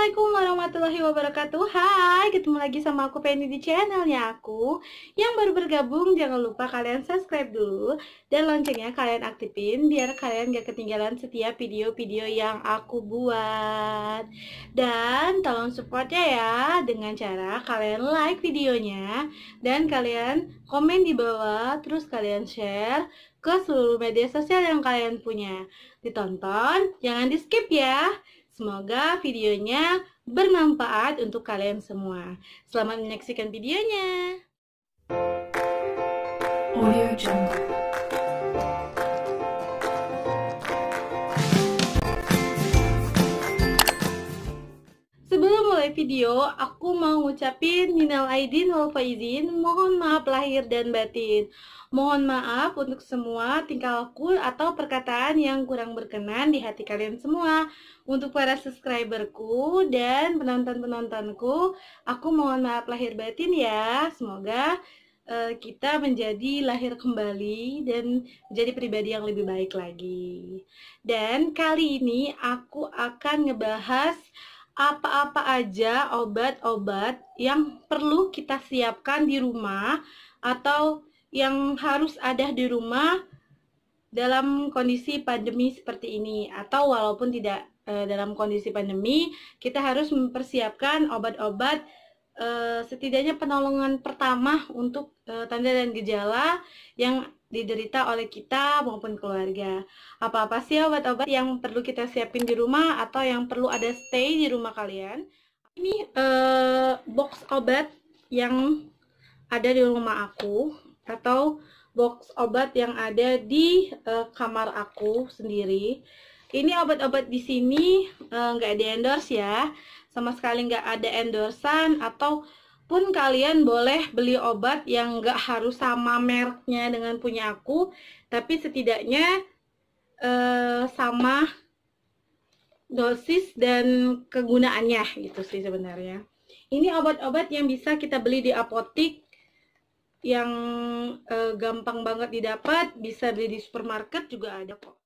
Assalamualaikum warahmatullahi wabarakatuh. Hai, ketemu lagi sama aku Penny di channelnya aku. Yang baru bergabung, jangan lupa kalian subscribe dulu dan loncengnya kalian aktifin biar kalian gak ketinggalan setiap video-video yang aku buat. Dan tolong supportnya ya dengan cara kalian like videonya dan kalian komen di bawah, terus kalian share ke seluruh media sosial yang kalian punya. Ditonton, jangan di skip ya. Semoga videonya bermanfaat untuk kalian semua. Selamat menyaksikan videonya. Audio Jungle. Sebelum mulai video, aku mau ngucapin minal aidin wal faizin, mohon maaf lahir dan batin. Mohon maaf untuk semua tingkah laku atau perkataan yang kurang berkenan di hati kalian semua. Untuk para subscriberku dan penonton-penontonku, aku mohon maaf lahir batin ya. Semoga kita menjadi lahir kembali dan menjadi pribadi yang lebih baik lagi. Dan kali ini aku akan ngebahas apa-apa aja obat-obat yang perlu kita siapkan di rumah atau yang harus ada di rumah dalam kondisi pandemi seperti ini, atau walaupun tidak dalam kondisi pandemi, kita harus mempersiapkan obat-obat setidaknya penolongan pertama untuk tanda dan gejala yang diderita oleh kita maupun keluarga. Apa-apa sih obat-obat yang perlu kita siapin di rumah atau yang perlu ada stay di rumah kalian? Ini box obat yang ada di rumah aku atau box obat yang ada di kamar aku sendiri. Ini obat-obat di sini nggak di endorse ya, sama sekali nggak ada endorsan, ataupun kalian boleh beli obat yang nggak harus sama mereknya dengan punya aku, tapi setidaknya sama dosis dan kegunaannya gitu sih sebenarnya. Ini obat-obat yang bisa kita beli di apotik, yang gampang banget didapat, bisa beli di supermarket juga ada kok.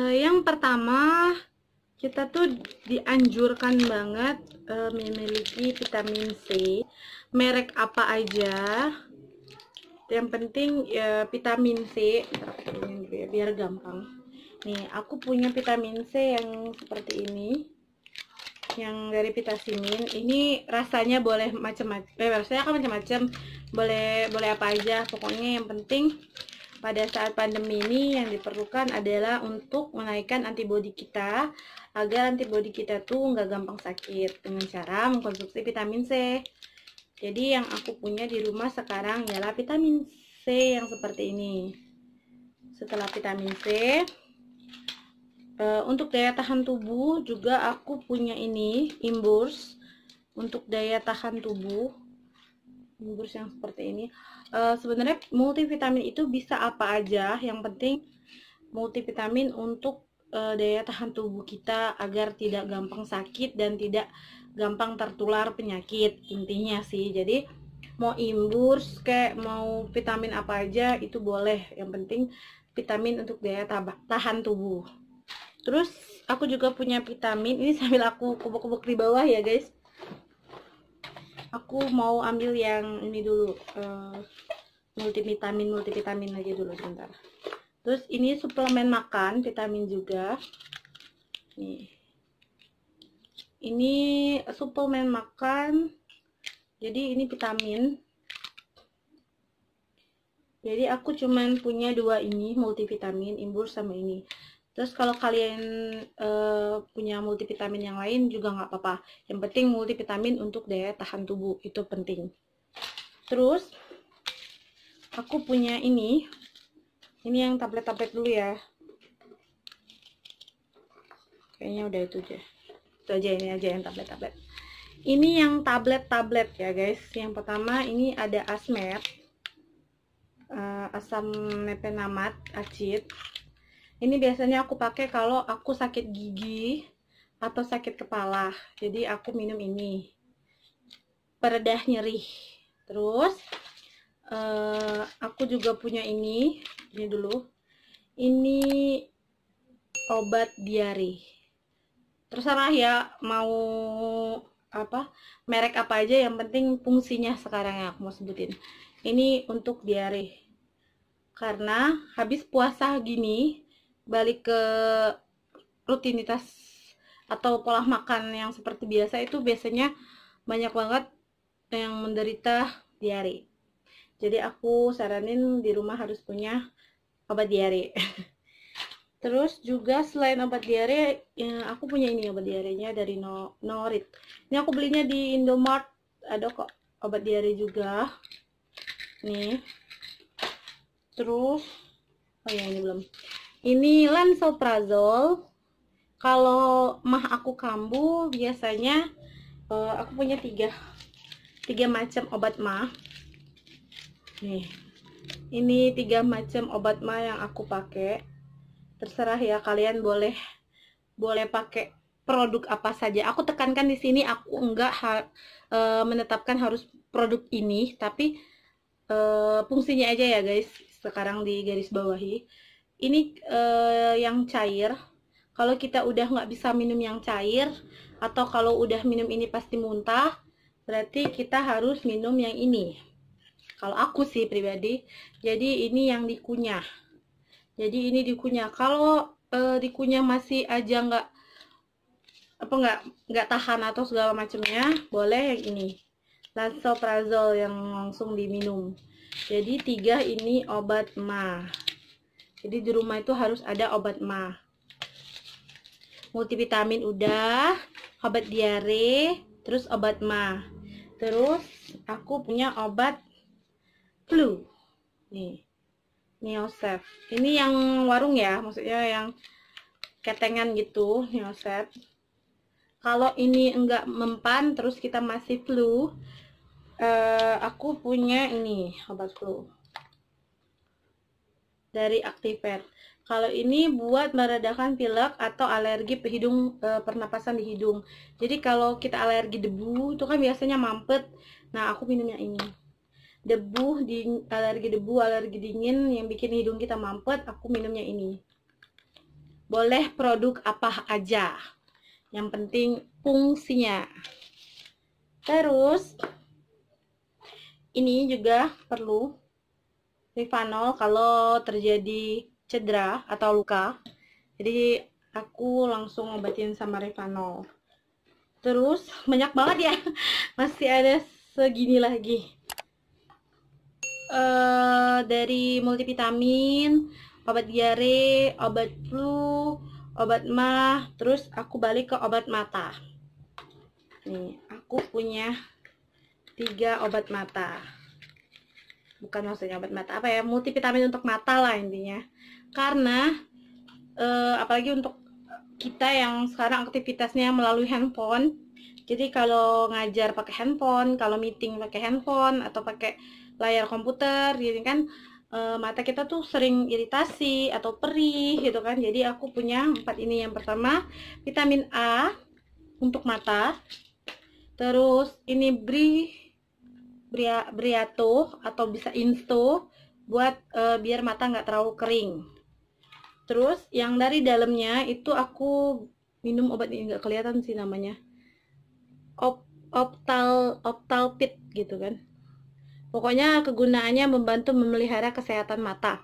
Yang pertama, kita tuh dianjurkan banget memiliki vitamin C, merek apa aja. Yang penting ya vitamin C, biar gampang. Nih, aku punya vitamin C yang seperti ini, yang dari Vitamin. Ini rasanya boleh macam-macam, rasanya kan macam-macam, boleh apa aja. Pokoknya yang penting pada saat pandemi ini yang diperlukan adalah untuk menaikkan antibodi kita, agar antibodi kita tuh nggak gampang sakit, dengan cara mengkonsumsi vitamin C. Jadi yang aku punya di rumah sekarang ialah vitamin C yang seperti ini. Setelah vitamin C, untuk daya tahan tubuh juga aku punya ini, Imburs, untuk daya tahan tubuh. Imburs yang seperti ini. Sebenarnya multivitamin itu bisa apa aja, yang penting multivitamin untuk daya tahan tubuh kita agar tidak gampang sakit dan tidak gampang tertular penyakit, intinya sih. Jadi mau Imburs kayak mau vitamin apa aja itu boleh, yang penting vitamin untuk daya tahan tubuh. Terus aku juga punya vitamin, ini sambil aku kubuk-kubuk di bawah ya guys. Aku mau ambil yang ini dulu, multivitamin aja dulu sebentar. Terus ini suplemen makan, vitamin juga. Nih. Ini suplemen makan. Jadi ini vitamin. Jadi aku cuman punya dua ini, multivitamin, Imburs sama ini. Terus kalau kalian punya multivitamin yang lain juga nggak apa-apa. Yang penting multivitamin untuk daya tahan tubuh, itu penting. Terus aku punya ini yang tablet-tablet dulu ya. Kayaknya udah itu aja. Itu aja, ini aja yang tablet-tablet. Ini yang tablet-tablet ya guys. Yang pertama ini ada Asmed, asam mefenamat acid. Ini biasanya aku pakai kalau aku sakit gigi atau sakit kepala. Jadi aku minum ini, peredah nyeri. Terus aku juga punya ini dulu. Ini obat diare. terserah ya mau apa, merek apa aja, yang penting fungsinya sekarang yang aku mau sebutin. Ini untuk diare, karena habis puasa gini balik ke rutinitas atau pola makan yang seperti biasa, itu biasanya banyak banget yang menderita diare. Jadi aku saranin di rumah harus punya obat diare. Terus juga selain obat diare, ya, aku punya ini obat diarenya dari Norit. Ini aku belinya di Indomart, ada kok obat diare juga. Nih. Terus, oh ya ini belum. Ini Lansoprazole. Kalau mah aku kambuh, biasanya aku punya tiga macam obat mah. Nih, ini 3 macam obat mah yang aku pakai. Terserah ya, kalian boleh pakai produk apa saja. Aku tekankan di sini, aku enggak menetapkan harus produk ini, tapi fungsinya aja ya guys. Sekarang di garis bawahi. Ini yang cair. Kalau kita udah nggak bisa minum yang cair, atau kalau udah minum ini pasti muntah, berarti kita harus minum yang ini. Kalau aku sih pribadi, jadi ini yang dikunyah. Jadi ini dikunyah. Kalau dikunyah masih aja nggak tahan atau segala macamnya, boleh yang ini, Lansoprazole yang langsung diminum. Jadi 3 ini obat mah. Jadi di rumah itu harus ada obat mah. Multivitamin udah, obat diare, terus obat mah. Terus aku punya obat flu. Nih. Neosep. Ini yang warung ya, maksudnya yang ketengan gitu, Neosep. Kalau ini enggak mempan, terus kita masih flu, aku punya ini obat flu dari Activate. Kalau ini buat meredakan pilek atau alergi hidung, pernapasan di hidung. Jadi kalau kita alergi debu itu kan biasanya mampet. Nah, aku minumnya ini. Alergi debu, alergi dingin yang bikin hidung kita mampet, aku minumnya ini. Boleh produk apa aja, yang penting fungsinya. Terus ini juga perlu Rivanol kalau terjadi cedera atau luka, jadi aku langsung obatin sama Rivanol. Terus banyak banget ya, masih ada segini lagi. Dari multivitamin, obat diare, obat flu, obat mah, terus aku balik ke obat mata. Nih, aku punya 3 obat mata. Bukan maksudnya obat mata apa ya, multivitamin untuk mata lah intinya. Karena apalagi untuk kita yang sekarang aktivitasnya melalui handphone. Jadi kalau ngajar pakai handphone, kalau meeting pakai handphone atau pakai layar komputer, jadi kan mata kita tuh sering iritasi atau perih gitu kan. Jadi aku punya 4 ini. Yang pertama vitamin A untuk mata. Terus ini Briato atau bisa Insto buat biar mata nggak terlalu kering. Terus yang dari dalamnya itu aku minum obat ini, nggak kelihatan sih namanya, Optalpit gitu kan. Pokoknya kegunaannya membantu memelihara kesehatan mata.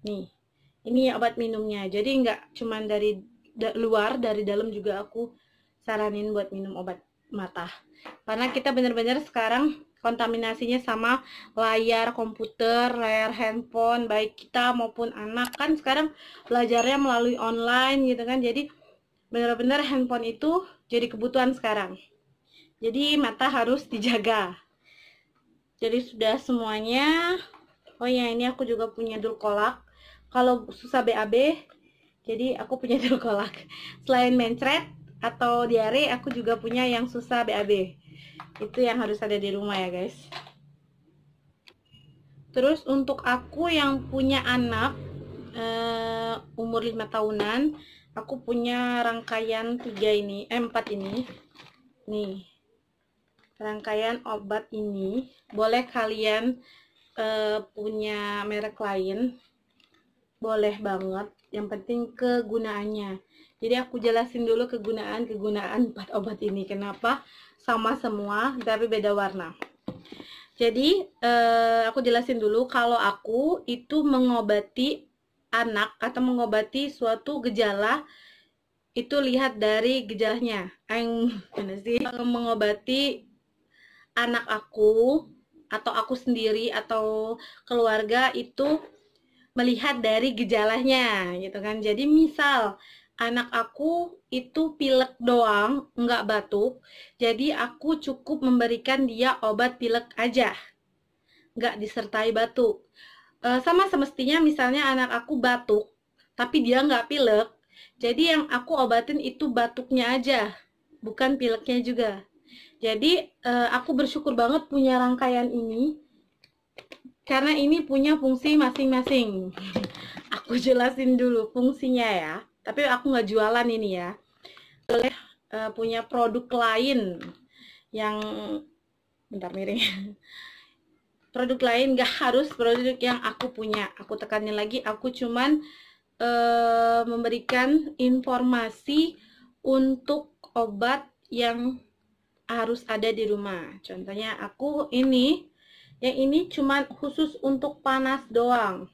Nih, ini obat minumnya. Jadi nggak cuman dari luar, dari dalam juga aku saranin buat minum obat mata. Karena kita bener-bener sekarang kontaminasinya sama layar komputer, layar handphone, baik kita maupun anak. Kan sekarang belajarnya melalui online gitu kan. Jadi bener-bener handphone itu jadi kebutuhan sekarang. Jadi mata harus dijaga. Jadi sudah semuanya. Oh ya, ini aku juga punya Dulcolak. Kalau susah BAB, jadi aku punya Dulcolak. Selain mencret atau diare, aku juga punya yang susah BAB. Itu yang harus ada di rumah ya guys. Terus untuk aku yang punya anak umur 5 tahunan, aku punya rangkaian 4 ini. Nih, rangkaian obat ini. Boleh kalian punya merek lain, boleh banget, yang penting kegunaannya. Jadi aku jelasin dulu kegunaan 4 obat ini. Kenapa sama semua tapi beda warna. Jadi aku jelasin dulu kalau aku itu mengobati anak atau mengobati suatu gejala itu lihat dari gejalanya. Mana sih? Mengobati anak aku atau aku sendiri atau keluarga itu melihat dari gejalanya gitu kan. Jadi misal anak aku itu pilek doang, nggak batuk, jadi aku cukup memberikan dia obat pilek aja, nggak disertai batuk. Sama semestinya misalnya anak aku batuk, tapi dia nggak pilek, jadi yang aku obatin itu batuknya aja, bukan pileknya juga. Jadi aku bersyukur banget punya rangkaian ini, karena ini punya fungsi masing-masing. Aku jelasin dulu fungsinya ya. Tapi aku nggak jualan ini ya. Punya produk lain yang bentar miring. Produk lain nggak harus produk yang aku punya. Aku tekanin lagi, aku cuman memberikan informasi untuk obat yang harus ada di rumah. Contohnya aku ini, yang ini cuman khusus untuk panas doang.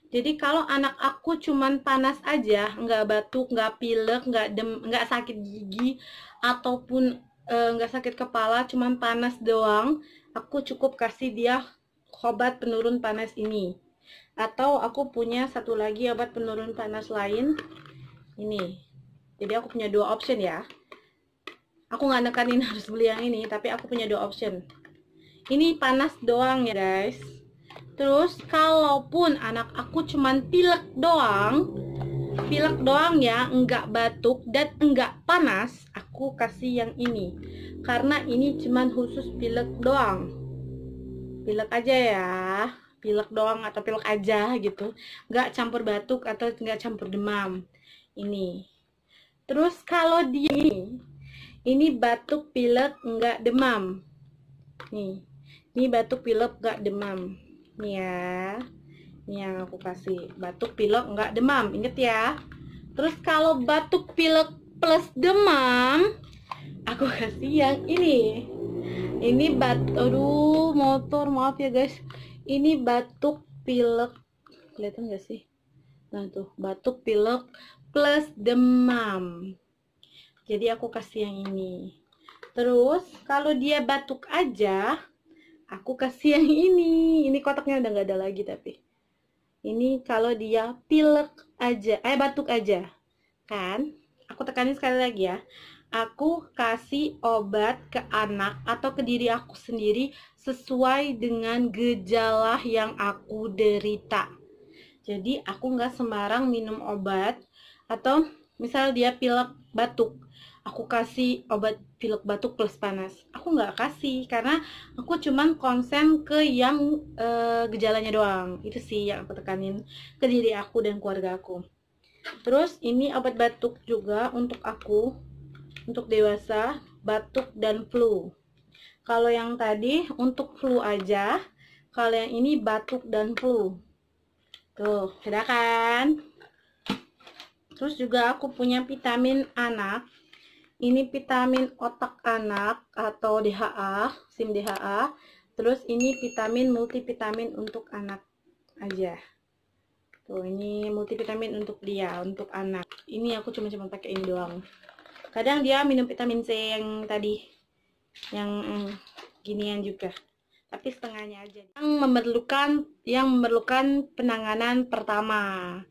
Jadi kalau anak aku cuman panas aja, nggak batuk, nggak pilek, nggak sakit gigi, ataupun nggak sakit kepala, cuman panas doang, aku cukup kasih dia obat penurun panas ini. Atau aku punya satu lagi obat penurun panas lain, ini. Jadi aku punya 2 option ya. Aku nggak nekanin harus beli yang ini, tapi aku punya 2 option. Ini panas doang ya guys. Terus kalaupun anak aku cuman pilek doang ya, enggak batuk dan enggak panas, aku kasih yang ini. Karena ini cuman khusus pilek doang. Pilek aja ya, pilek doang atau pilek aja gitu. Enggak campur batuk atau enggak campur demam. Ini. Terus kalau dia ini batuk pilek enggak demam. Nih. Ini batuk pilek enggak demam. Nih ya, ini yang aku kasih batuk pilek enggak demam, inget ya. Terus kalau batuk pilek plus demam, aku kasih yang ini. Ini aduh motor, maaf ya guys. Ini batuk pilek, kelihatan gak sih? Nah tuh, batuk pilek plus demam. Jadi aku kasih yang ini. Terus kalau dia batuk aja, aku kasih yang ini. Ini kotaknya udah nggak ada lagi tapi. Ini kalau dia pilek aja, batuk aja. Kan? Aku tekanin sekali lagi ya. Aku kasih obat ke anak atau ke diri aku sendiri sesuai dengan gejala yang aku derita. Jadi aku nggak sembarang minum obat. Atau misal dia pilek batuk, aku kasih obat pilek batuk plus panas. Aku nggak kasih karena aku cuman konsen ke yang gejalanya doang. Itu sih yang aku tekanin ke diri aku dan keluarga aku. Terus ini obat batuk juga untuk aku, untuk dewasa, batuk dan flu. Kalau yang tadi untuk flu aja, kalau yang ini batuk dan flu. Tuh, beda kan? Terus juga aku punya vitamin anak. Ini vitamin otak anak atau DHA, SIM DHA. Terus ini vitamin multivitamin untuk anak aja. Tuh, ini multivitamin untuk dia, untuk anak. Ini aku cuma pakai ini doang. Kadang dia minum vitamin C yang tadi, yang ginian juga. Tapi setengahnya aja. Yang memerlukan penanganan pertama.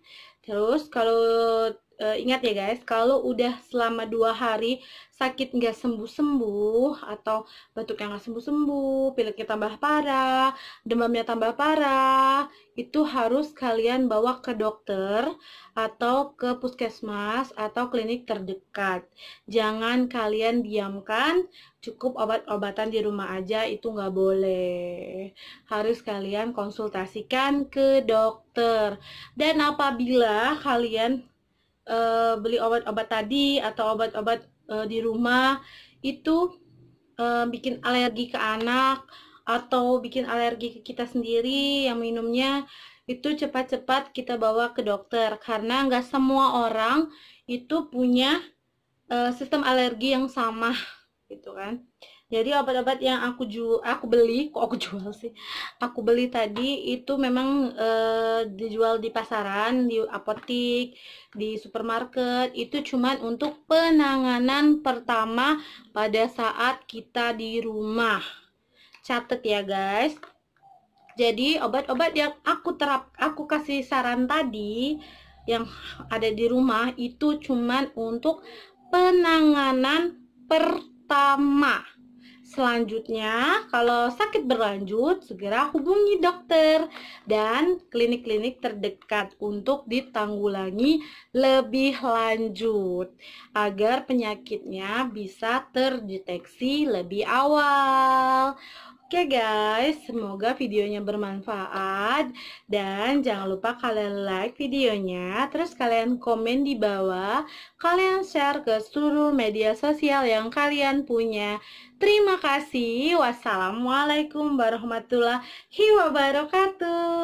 Terus kalau ingat ya guys, kalau udah selama 2 hari sakit nggak sembuh-sembuh, atau batuknya nggak sembuh-sembuh, pileknya tambah parah, demamnya tambah parah, itu harus kalian bawa ke dokter atau ke puskesmas atau klinik terdekat. Jangan kalian diamkan, cukup obat-obatan di rumah aja, itu nggak boleh. Harus kalian konsultasikan ke dokter. Dan apabila kalian beli obat-obat tadi atau obat-obat di rumah itu bikin alergi ke anak atau bikin alergi ke kita sendiri yang minumnya, itu cepat-cepat kita bawa ke dokter, karena nggak semua orang itu punya sistem alergi yang sama gitu kan. Jadi obat-obat yang aku beli, kok aku jual sih? Aku beli tadi itu memang dijual di pasaran, di apotik, di supermarket, itu cuman untuk penanganan pertama pada saat kita di rumah. Catat ya guys. Jadi obat-obat yang aku kasih saran tadi yang ada di rumah itu cuman untuk penanganan pertama. Selanjutnya, kalau sakit berlanjut, segera hubungi dokter dan klinik-klinik terdekat untuk ditanggulangi lebih lanjut agar penyakitnya bisa terdeteksi lebih awal. Oke guys, semoga videonya bermanfaat dan jangan lupa kalian like videonya, terus kalian komen di bawah, kalian share ke seluruh media sosial yang kalian punya. Terima kasih. Wassalamualaikum warahmatullahi wabarakatuh.